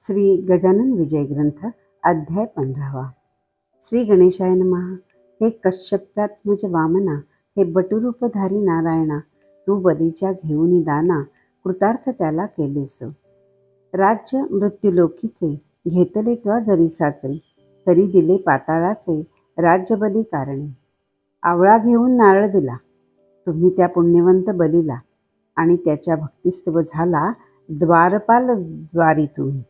श्री गजानन विजय ग्रंथ अध्याय 15. श्री गणेशाय नमः. हे कश्यप्यात्मज वामना, हे बटुरूपधारी नारायणा, तू बलीच्या घेऊनी दाना, कृतार्थ त्याला केलेस. राज्य मृत्युलोकीचे घेतले त्वा जरीसाचे, तरी दिले पाताळाचे राज्यबली कारणे. आवळा घेऊन नारळ दिला तुम्ही त्या पुण्यवंत बलीला, आणि त्याच्या भक्तिस्तव झाला द्वारपाल द्वारी तुम्ही.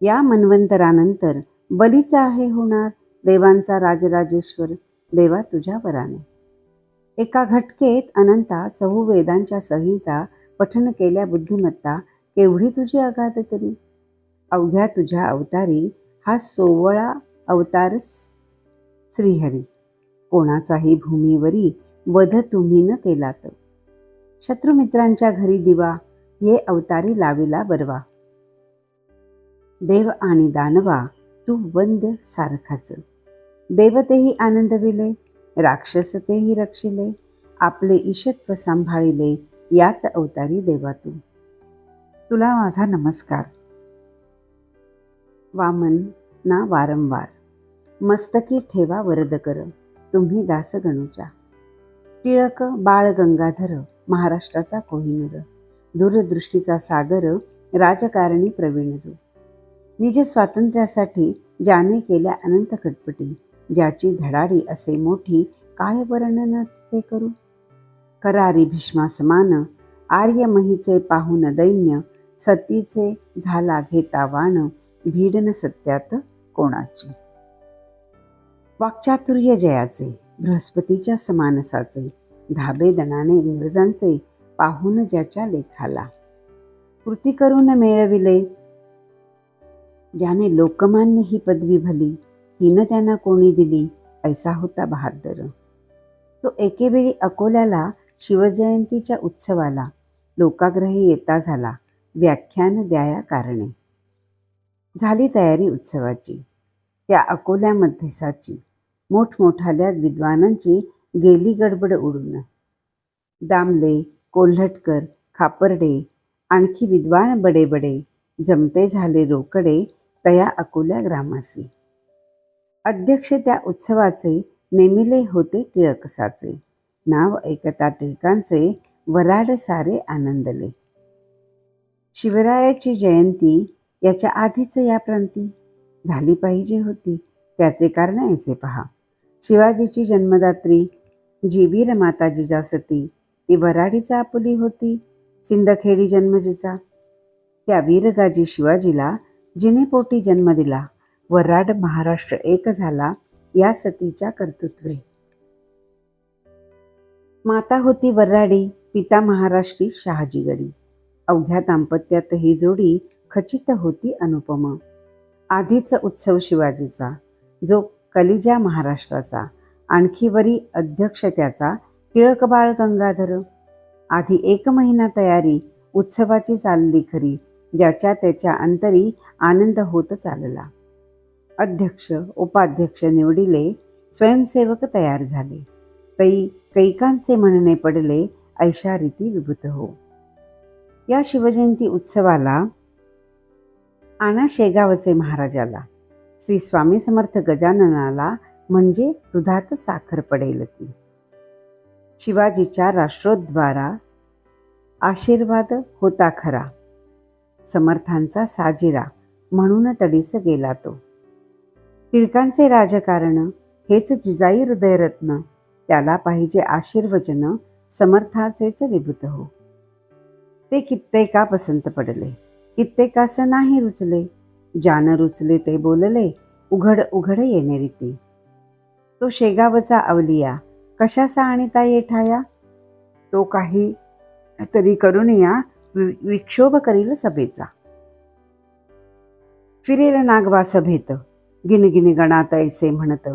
या मन्वंतरानंतर बलीचा आहे होणार देवांचा राजराजेश्वर, देवा तुझ्या वराने. एका घटकेत अनंता चहुवेदांच्या संहिता पठण केल्या बुद्धिमत्ता, केवढी तुझी अगाध तरी. अवघ्या तुझ्या अवतारी हा 16 अवतार श्रीहरी, कोणाचाही भूमीवरी वध तुम्ही न केलात. शत्रुमित्रांच्या घरी दिवा, ये अवतारी लाविला बरवा. देव आणि दानवा तू वंद सारखाच, देवतेही आनंदविले, राक्षस तेही रक्षिले, आपले ईशत्व सांभाळिले, याच अवतारी देवा तू. तुला माझा नमस्कार. वामन ना वारंवार मस्तकी ठेवा वरद कर, तुम्ही दास गणूच्या. टिळक बाळ गंगाधर, महाराष्ट्राचा कोहिनूर, दूरदृष्टीचा सागर, राजकारणी प्रवीण जो. निज स्वातंत्र्यासाठी ज्याने केल्या अनंत खटपटी, ज्याची धडाडी असे मोठी, काय वर्णन तिचे करू. करारी भीष्मासमान, आर्य महीचे पाहून दैन्य, सतीचे झाला घेता वाण, भीडन सत्यात कोणाची. वाक्चातुर्य जयाचे, बृहस्पतीच्या समानसाचे, धाबे दणाने इंग्रजांचे, पाहून ज्याच्या लेखाला. कृती करून मिळविले, ज्याने लोकमान्य ही पदवी भली, तिनं त्यांना कोणी दिली, ऐसा होता बहादर. तो एकेवेळी अकोल्याला शिवजयंतीच्या उत्सवाला लोकाग्रही येता झाला, व्याख्यान द्याया कारणे. झाली तयारी उत्सवाची, त्या अकोल्यामध्ये साची, मोठमोठाल्या विद्वानांची गेली गडबड उडून. दामले, कोल्हटकर, खापर्डे, आणखी विद्वान बडे बडे, जमते झाले रोकडे तया अकोल्या ग्रामासी. अध्यक्ष त्या उत्सवाचे नेमिले होते टिळकसाचे, नाव ऐकता टिळकांचे वराड सारे आनंदले. शिवरायाची जयंती याच्या आधीच या प्रांती झाली पाहिजे होती, त्याचे कारण ऐसे पहा. शिवाजीची जन्मदात्री जी वीर माता जिजासती, ती वराडीचा आपुली होती, सिंदखेडी जन्म जिचा. त्या वीरगाजी शिवाजीला जिने पोटी जन्म दिला, वराड महाराष्ट्र एक झाला, या सतीच्या कर्तृत्वे. माता होती वराडी, पिता महाराष्ट्री शहाजीगडी. अवघ्या दाम्पत्यात ही जोडी खचित होती अनुपम. आधीच उत्सव शिवाजीचा, जो कलिजा महाराष्ट्राचा, आणखी वरी अध्यक्ष त्याचा टिळक बाळ गंगाधर. आधी 1 महिना तयारी उत्सवाची चालली खरी, ज्याच्या त्याच्या अंतरी आनंद होत चालला. अध्यक्ष उपाध्यक्ष निवडिले, स्वयंसेवक तयार झाले, तै कैकांचे म्हणणे पडले, ऐशा रीती विभूत हो. या शिवजयंती उत्सवाला आणा शेगावचे महाराजाला, श्री स्वामी समर्थ गजाननाला, म्हणजे दुधात साखर पडेल की. शिवाजीच्या राष्ट्रोद्वारा आशीर्वाद होता खरा, समर्थांचा साजिरा म्हणून तडीस गेला तो. टिळकांचे राजकारण हेच जिजाई हृदयरत्न, त्याला पाहिजे आशीर्वचन, समर्थाचेच विभूत हो. ते कित्येका पसंत पडले, कित्येकास नाही रुचले, ज्यान रुचले ते बोलले, उघड उघड येणे रीती. तो शेगावचा अवलिया कशाचा आणिता येठाया, तो काही तरी करून या विक्षोभ करील सभेचा. फिरेल नागवा सभेत, गिनगिनी गणात ऐसे म्हणत,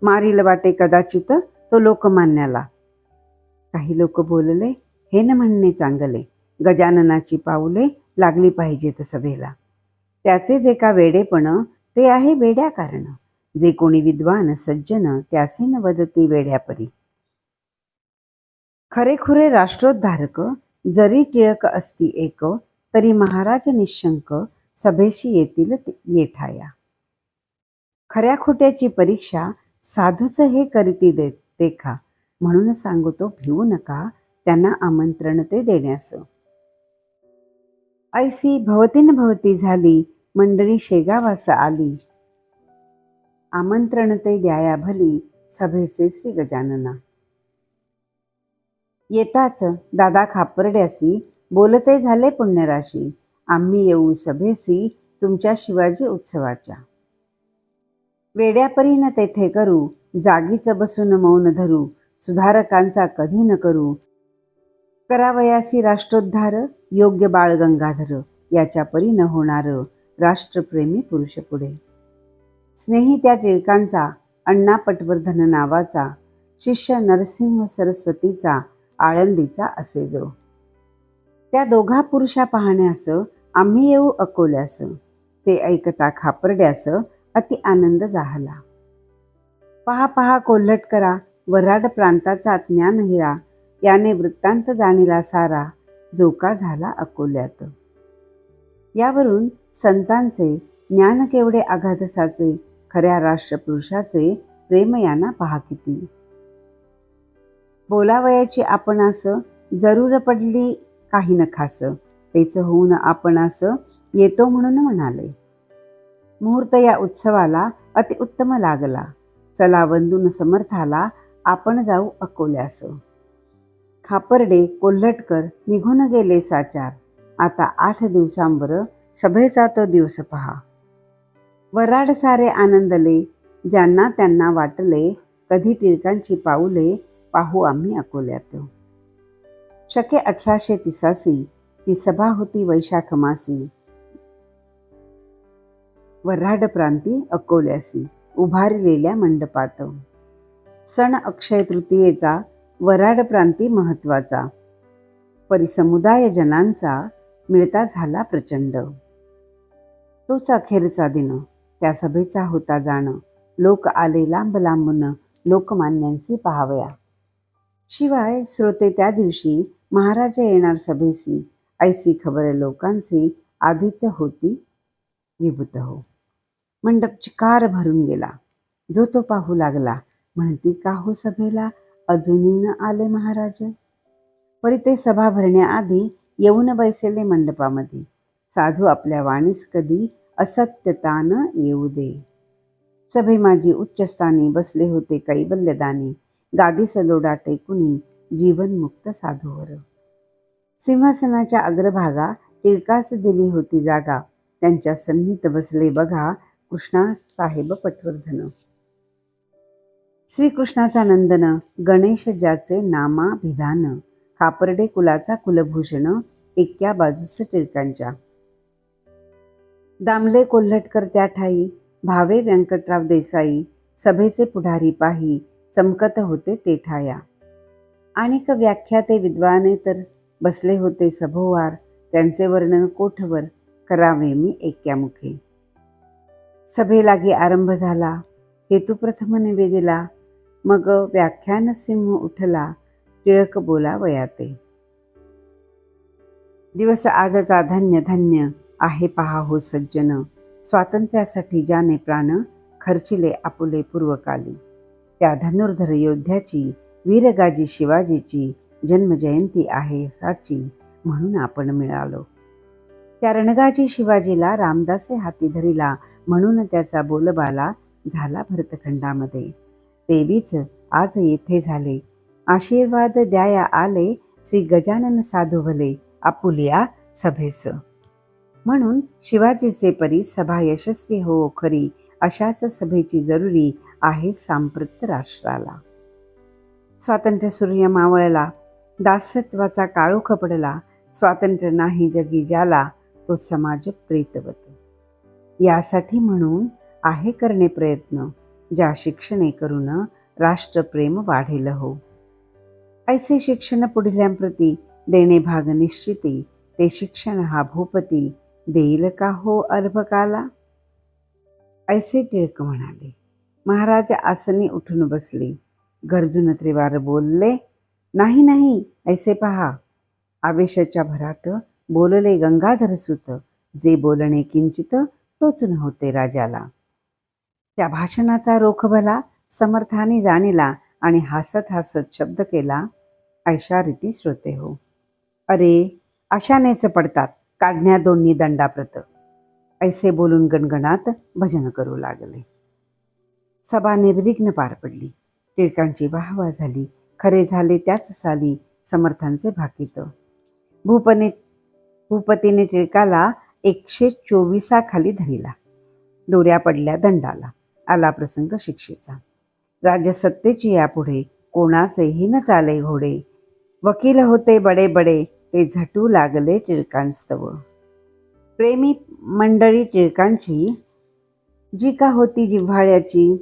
मारील वाटे कदाचित तो लोकमान्याला. काही लोक बोलले, हे न म्हणणे चांगले, गजाननाची पाऊले लागली पाहिजेत सभेला. त्याचे जे का वेडेपण, ते आहे वेड्या कारण, जे कोणी विद्वान सज्जन, त्यासे न वदती वेड्यापरी. खरेखुरे राष्ट्रोद्धारक जरी टिळक असती एक, तरी महाराज निशंक सभेशी येतील येठाया. खऱ्या खोट्याची परीक्षा साधूच हे करीती देखा, म्हणून सांगतो भिवू नका त्यांना आमंत्रण ते देण्यास. ऐसी भवतीन भवती झाली, मंडळी शेगावास आली, आमंत्रण ते द्याया भली, सभेचे श्री गजानना. येताच दादा खापर्ड्यासी, बोलते झाले पुण्यराशी, आम्ही येऊ सभेसी, तुमच्या शिवाजी उत्सवाच्या. वेड्यापरीन तेथे करू, जागीच बसून मौन धरू, सुधारकांचा कधी न करू, करावयासी राष्ट्रोद्धार, योग्य बाळ गंगाधर, याच्या परी न होणार राष्ट्रप्रेमी पुरुष पुढे. स्नेही त्या टिळकांचा, अण्णा पटवर्धन नावाचा, शिष्य नरसिंह सरस्वतीचा, आळंदीचा असे जो. त्या दोघा पुरुषा पाहण्यास आम्ही येऊ अकोल्यास, ते ऐकता खापर्ड्यास अति आनंद झाला. पहा पहा कोल्हट करा, वऱ्हाड प्रांताचा ज्ञान हिरा, याने वृत्तांत जाणीला सारा, जो का झाला अकोल्यात. यावरून संतांचे ज्ञान केवढे अगाध साचे, खऱ्या राष्ट्रपुरुषाचे प्रेम यांना पहा किती. बोलावयाची आपणास जरूर पडली काही न खास, तेच होऊन आपणास येतो म्हणून म्हणाले. मुहूर्त या उत्सवाला अतिउत्तम लागला, चला वंदून समर्थाला, आपण जाऊ अकोल्यास. खापर्डे कोल्हटकर निघून गेले साचार, आता 8 दिवसांवर सभेचा तो दिवस पहा. वऱ्हाड सारे आनंदले, ज्यांना त्यांना वाटले, कधी टिळकांची पाऊले पाहू आम्ही अकोल्यात. शके 1883 ती सभा होती वैशाख मासी, वऱ्हाड प्रांती अकोल्यासी, उभारलेल्या मंडपात. सण अक्षय तृतीयेचा, वऱ्हाड प्रांती महत्वाचा, परिसमुदाय जनांचा मिळता झाला प्रचंड. तोच अखेरचा दिन, त्या सभेचा होता जाण, लोक आले लांब लांबून, लोकमान्यांची पाहावया. शिवाय श्रोते त्या दिवशी महाराज येणार सभेसी, ऐसी खबर लोकांची आधीच होती विभूत हो. मंडप चिकार भरून गेला, जो तो पाहू लागला, म्हणती का हो सभेला अजूनही न आले महाराज. परी ते सभा भरण्याआधी येऊन बैसले मंडपामध्ये, साधू आपल्या वाणीस कधी असत्यता न येऊ दे. सभे माझी उच्चस्थानी बसले होते कैवल्यदानी, गादीस लोढा टेकुनी जीवनमुक्त साधूवर. सिंहासनाच्या अग्रभागा टिळकास दिली होती जागा, त्यांच्या सन्नीत बसले बघा कृष्णा साहेब पटवर्धन. श्रीकृष्णाचा नंदन, गणेश ज्याचे नामाभिधान, खापर्डे कुलाचा कुलभूषण, एक्या बाजूस टिळकांच्या. दामले कोल्हटकर त्या ठाई, भावे व्यंकटराव देसाई, सभेचे पुढारी पाही, चमकत होते ते ठाया. आणिक व्याख्याते विद्वाने तर बसले होते सभोवार, त्यांचे वर्णन कोठवर करावे मी एक्यामुखे. सभेलागी आरंभ झाला, हेतू प्रथम निवेदिला, मग व्याख्यान सिंह उठला, टिळक बोलावयाते. दिवस आजचा धन्य धन्य आहे पहा हो सज्जन, स्वातंत्र्यासाठी ज्याने प्राण खर्चिले आपुले पूर्वकाली. त्या धनुर्धर योद्ध्याची, वीरगाजी शिवाजीची जन्मजयंती आहे साची, म्हणून आपण मिळालो. त्या रणगाजी शिवाजीला रामदासे हाती धरिला, म्हणून त्याचा बोलबाला झाला भरतखंडामध्ये. तेवीच आज येथे झाले, आशीर्वाद द्याया आले, श्री गजानन साधू भले आपुलिया सभेस. म्हणून शिवाजीचे परी सभा यशस्वी हो खरी, अशाच सभेची जरुरी आहे सांप्रत राष्ट्राला. स्वातंत्र्य सूर्य मावळला, दासत्वाचा काळोख पडला, स्वातंत्र्य नाही जगी ज्याला, तो समाज प्रेतवत. यासाठी म्हणून आहे करणे प्रयत्न, ज्या शिक्षणे करून राष्ट्रप्रेम वाढेल हो. ऐसे शिक्षण पुढल्यांप्रती देणे भाग निश्चिती, ते शिक्षण हा भूपती देईल का हो अल्पकाला. ऐसे टिळक म्हणाले. महाराज आसनी उठून बसले, गरजून त्रिवार बोलले, नाही नाही ऐसे पहा. आवेशाच्या भरात बोलले गंगाधर सुत, जे बोलणे किंचित टोचून होते राजाला. त्या भाषणाचा रोख भला समर्थाने जाणिला आणि हसत हसत शब्द केला, ऐशा रीती श्रोते हो. अरे अशानेच पडतात काढण्या दोन्ही दंडाप्रत. ऐसे बोलून गणगणात भजन करू लागले. सभा निर्विघ्न पार पडली. टिळकांची वाहवा झाली. खरे झाले त्याच साली समर्थांचे भाकीत. भूपतीने टिळकाला 124 खाली धरिला. दोऱ्या पडल्या दंडाला. आला प्रसंग शिक्षेचा. राजसत्तेची यापुढे कोणाचेही न चाले घोडे. वकील होते बडे बडे ते झटू लागले टिळकांस्तव. प्रेमी मंडळी टिळकांची जी का होती जिव्हाळ्याची,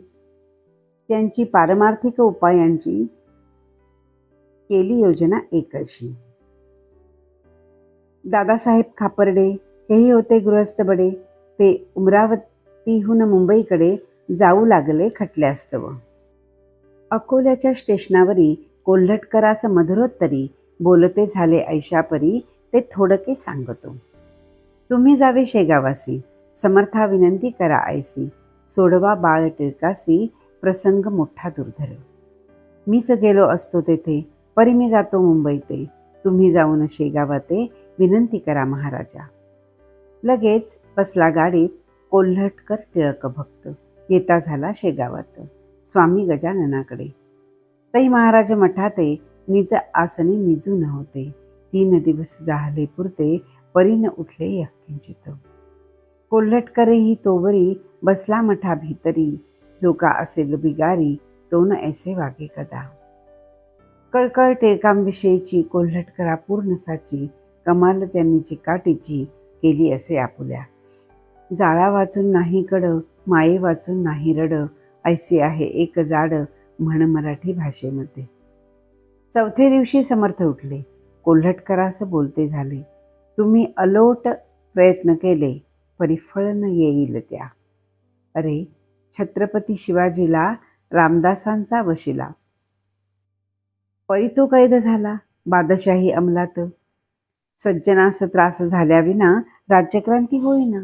त्यांची पारमार्थिक उपायांची केली योजना एक अशी. दादासाहेब खापर्डे हेही होते गृहस्थ बडे. ते अमरावतीहून मुंबईकडे जाऊ लागले खटल्यास्तव. अकोल्याच्या स्टेशनावरी कोल्हटकरास मधुरोत्तरी बोलते झाले ऐशापरी ते थोडके सांगतो. तुम्ही जावे शेगावासी, समर्था विनंती करा ऐसी. सोडवा बाळ टिळकासी, प्रसंग मोठा दुर्धर. मीच गेलो असतो तेथे, परी मी जातो मुंबईते. तुम्ही जाऊन शेगावाते, विनंती करा महाराजा. लगेच बसला गाडीत कोल्हटकर टिळक भक्त. येता झाला शेगावात स्वामी गजाननाकडे. तै महाराज मठाते, निज आसने निजून होते. 3 दिवस जाहले पुरते, परीन उठले यत्किंचित. कोल्हटकरही तोवरी बसला मठा भीतरी. जो का असेल बिगारी, तो न ऐसे वागे कदा. कळकळ टिळकांविषयीची कोल्हटकरा पूर्ण साची. कमाल त्यांनी चिकाटीची केली असे आपुल्या. जाळा वाचून नाही कड, माये वाचून नाही रड. ऐसे आहे एक जाड, म्हण मराठी भाषेमध्ये. 4थ्या दिवशी समर्थ उठले. कोल्हटकरास बोलते झाले. तुम्ही अलोट प्रयत्न केले, परिफळ न येईल त्या. अरे छत्रपती शिवाजीला रामदासांचा वशिला. परी तो कैद झाला बादशाही अंमलात. सज्जनास त्रास झाल्याविना राज्यक्रांती होईना.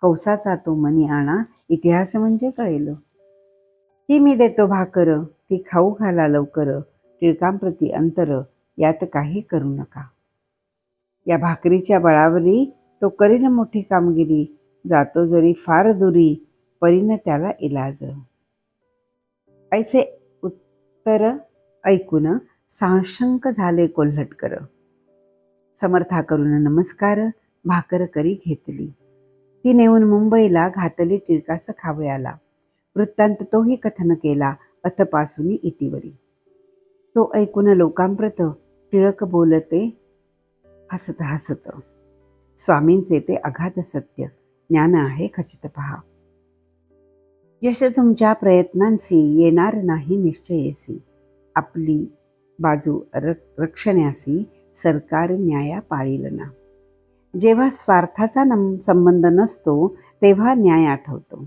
कौसाचा तो मनी आणा, इतिहास म्हणजे कळेल. ती मी देतो भाकर, ती खाऊ घाला लवकर. टिळकांप्रती अंतर, यात काही करू नका. या भाकरीच्या बळावरी तो करीन मोठी कामगिरी. जातो जरी फार दुरी, परीन त्याला इलाज. ऐसे उत्तर ऐकून साशंक झाले कोल्हटकर. समर्था करून नमस्कार, भाकर करी घेतली. ती नेऊन मुंबईला घातली टिळकास खावयाला. वृत्तांत तोही कथन केला अथपासून इतिवरी. तो ऐकून लोकांप्रत टिळक बोलते हसत हसत. स्वामींचे ते अगाध सत्य, ज्ञान आहे खचित पहा. यश तुमच्या प्रयत्नांसी, येणार नाही निश्चयेसी. आपली बाजू रक्षण्यासी, सरकार न्याया पाळील ना. जेव्हा स्वार्थाचा संबंध नसतो, तेव्हा न्याय आठवतो.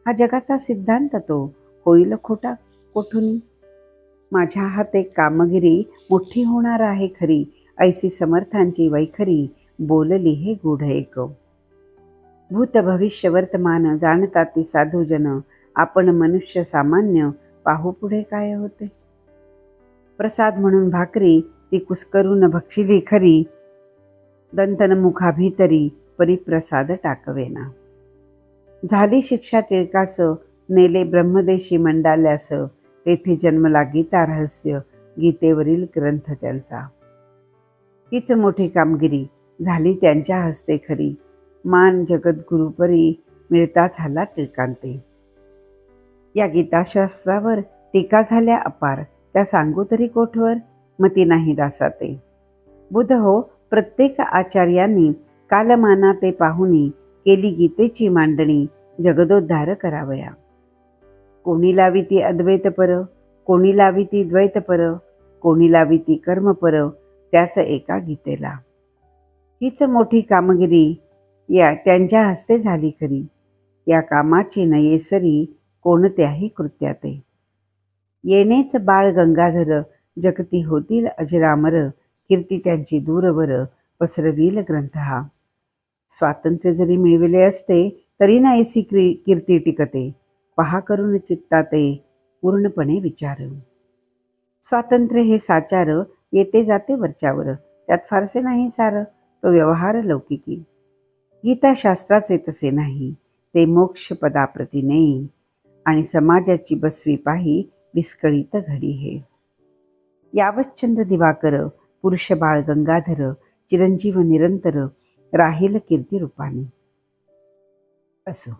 हा जगाचा सिद्धांत तो, होईल खोटा कोठून. माझ्या हाते कामगिरी मोठी होणार आहे खरी. ऐसी समर्थांची वैखरी, बोलली हे गूढ एक. भूत भविष्य वर्तमान, जाणतात ती साधूजन. आपण मनुष्य सामान्य, पाहू पुढे काय होते. प्रसाद म्हणून भाकरी, ती कुस्करून भक्षिली खरी. दंतन मुखाभीतरी, परिप्रसाद टाकवेना. झाली शिक्षा टिळकास, नेले ब्रह्मदेशी मंडाल्यास. तेथे जन्मला गीता रहस्य, गीतेवरील ग्रंथ त्यांचा. हीच मोठी कामगिरी, झाली त्यांच्या हस्ते खरी. मान जगद्गुरुपरी, मिळता झाला टिळकांते. या गीताशास्त्रावर टीका झाल्या अपार, त्या सांगू तरी कोठवर. मती नाही दासाते. बुध हो, प्रत्येक आचार्यांनी कालमानाते पाहुनी केली गीतेची मांडणी. जगदोद्धार करावया. कोणी लावी ती अद्वैत पर, कोणी लावी ती द्वैत पर, कोणी लावी ती कर्म पर, त्याच एका गीतेला. हीच मोठी कामगिरी, या त्यांच्या हस्ते झाली खरी. या कामाची नये सरी, कोणत्याही कृत्याते. येणेच बाळ गंगाधर, जगती होतील अजरामर. कीर्ती त्यांची दूरवर, पसरविल ग्रंथ हा. स्वातंत्र्य जरी मिळविले असते तरी नाहीसी कीर्ती टिकते. पहा करून चित्ता ते पूर्णपणे विचार. स्वातंत्र्य हे साचार येते जाते वरच्यावर, त्यात फारसे नाही सार, तो व्यवहार लौकिकी. गीताशास्त्राचे तसे नाही, ते मोक्ष पदाप्रती नेई, आणि समाजाची बसवी पाही विस्कळीत घडी हे. यावच्चंद्र दिवाकर, पुरुष बाळ गंगाधर, चिरंजीव निरंतर, राहील कीर्ती रूपाने. असो,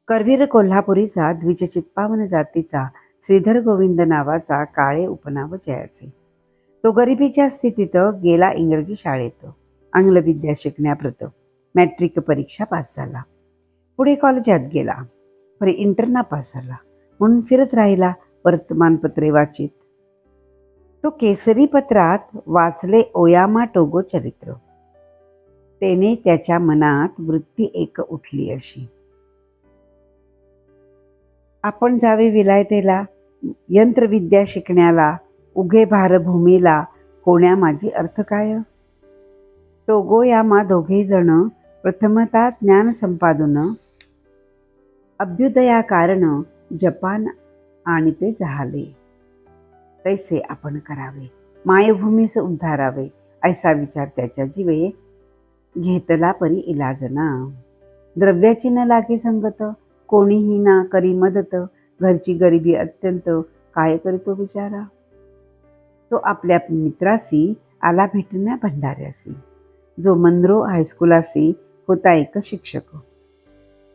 करवीर कोल्हापुरीचा द्विजचित्पावन जातीचा श्रीधर गोविंद नावाचा काळे उपनाव जयाचे. तो गरिबीच्या स्थितीत गेला इंग्रजी शाळेत, आंग्लविद्या शिकण्याप्रत. मॅट्रिक परीक्षा पास झाला, पुढे कॉलेजात गेला, पुढे इंटर पास झाला, म्हणून फिरत राहिला, वर्तमानपत्रे वाचित. तो केसरी पत्रात वाचले ओयामा टोगो चरित्र. तेने त्याच्या मनात वृत्ती एक उठली अशी, आपण जावे विलायतेला, यंत्रविद्या शिकण्याला, उघे भारभूमीला, कोण्या माझी अर्थ काय. टोगो यामा दोघे जण प्रथमता ज्ञान संपादन, अभ्युदया कारण जपान आणि ते झाले. तैसे आपण करावे, मायभूमीस उद्धारावे, ऐसा विचार त्याच्या जीवे, घेतला परी इलाजना. द्रव्याची न लागे संगत, कोणीही ना करी मदत, घरची गरिबी अत्यंत, काय करीतो बिचारा. तो आपल्या मित्रासी आला भेटण्या भंडाऱ्यासी, जो मनरो हायस्कूलासी होता एक शिक्षक.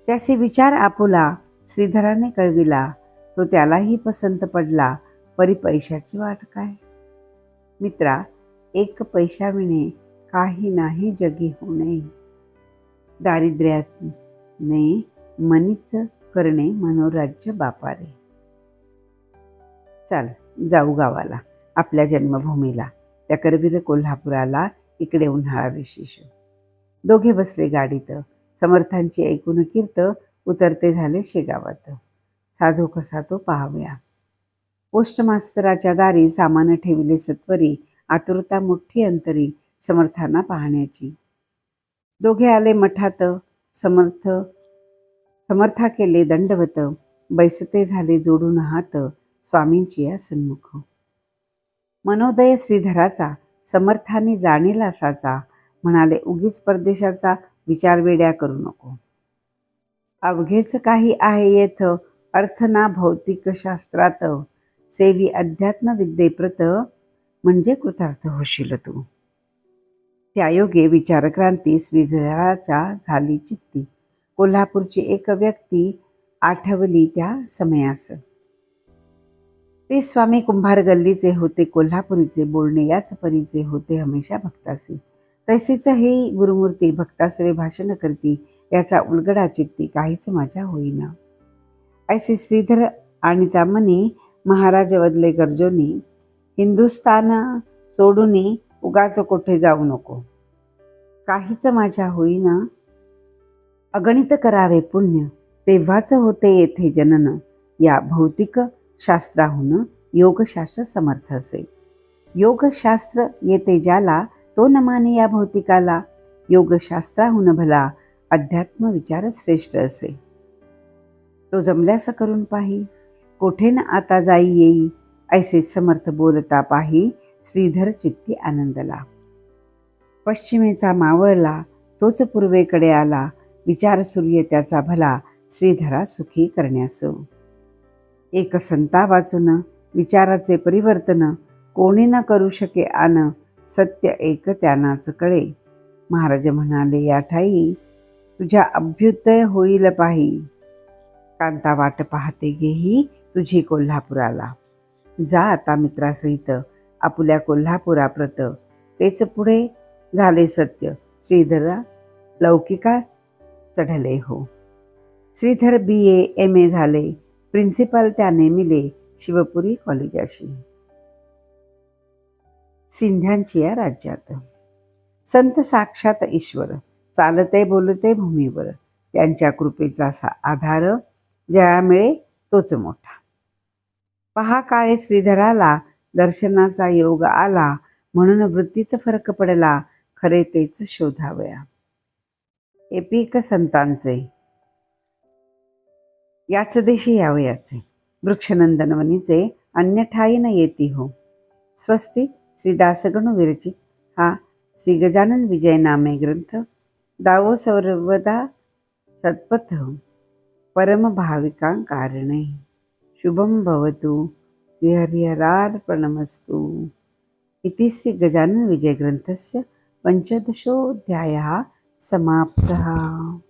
त्यासी विचार आपुला श्रीधराने कळविला, तो त्यालाही पसंत पडला, परी पैशाची वाट काय. मित्रा, एक पैशाविणे काही नाही जगी होणे, दारिद्र्याने मनीच करणे मनोराज्य बापारे. चल जाऊ गावाला, आपल्या जन्मभूमीला, त्या करवीर कोल्हापुराला, इकडे उन्हाळा विशेष. दोघे बसले गाडीत, समर्थांची ऐकून कीर्त उतरते झाले शेगावात. साधू कसा तो पाहाव्या. पोस्टमास्तराच्या दारी सामान ठेविले सत्वरी, आतुरता मोठी अंतरी समर्थांना पाहण्याची. दोघे आले मठात, समर्था केले दंडवत, बैसते झाले जोडून हात स्वामींची या सन्मुख. मनोदय श्रीधराचा समर्थाने जाणील असाचा, म्हणाले उगीच परदेशाचा विचार वेड्या करू नको. अवघेच काही आहे येथ, अर्थ ना भौतिक शास्त्रात, सेवी अध्यात्म विद्येप्रत, म्हणजे कृतार्थ होशील तू. त्यायोगे विचारक्रांती श्रीधराच्या झाली चित्ती. कोल्हापूरची एक व्यक्ती आठवली त्या समयास. ते स्वामी कुंभार गल्लीचे होते, कोल्हापुरीचे, बोलणे याच परीचे होते हमेशा भक्तासी. तैसेच हे गुरुमूर्ती भक्तासवे भाषण करती, याचा उलगडा चित्ती काहीच माझ्या होईना. ऐसे श्रीधर आणि तामनी महाराज वदले गर्जोनी, हिंदुस्थान सोडूनी उगाच कोठे जाऊ नको, काहीच माझ्या होईना. अगणित करावे पुण्य, तेव्हाच होते येथे जनन, या भौतिक शास्त्राहून योगशास्त्र समर्थ असे. योगशास्त्र येते ज्याला, तो न माने या भौतिकाला, योगशास्त्राहून भला अध्यात्म विचार श्रेष्ठ असे. तो जमल्यास करून पाही, कोठे न आता जाई येई, ऐसे समर्थ बोलता पाही श्रीधर चित्ती आनंदला. पश्चिमेचा मावळला, तोच पूर्वेकडे आला, विचार सूर्य त्याचा भला, श्रीधरा सुखी करण्यास. एक संता वाचून विचाराचे परिवर्तन, कोणी न करू शके आन, सत्य एक त्यांनाच कळे. महाराज म्हणाले या ठाई, तुझ्या अभ्युदय होईल पाही, कांता वाट पाहते गेही तुझी कोल्हापुराला. जा आता मित्रासहित आपुल्या कोल्हापुराप्रत, तेच पुढे झाले सत्य, श्रीधरा लौकिका चढले हो. श्रीधर BA MA झाले, प्रिन्सिपल त्याने मिले शिवपुरी कॉलेजाशी. सिंध्यांची या राज्यात संत साक्षात ईश्वर, चालते बोलते भूमीवर, त्यांच्या कृपेचा आधार ज्या मिळे तोच मोठा. पहा काळे श्रीधराला दर्शनाचा योग आला, म्हणून वृत्तीत फरक पडला, खरे तेच शोधावया. हे पीक संतांचे, याच देशी यावयाचे, वृक्षनंदनवनीचे अन्य ठाई न येती हो. स्वस्ती श्री दासगणू विरचित हा श्री गजानन विजय नामे ग्रंथ दावो सर्वदा सत्पथ परम भाविकां कारणे. शुभम भवतु. श्रीहरिहरार्पणमस्तु. इति श्री गजानन विजय ग्रंथस्य 15 अध्यायः समाप्तः.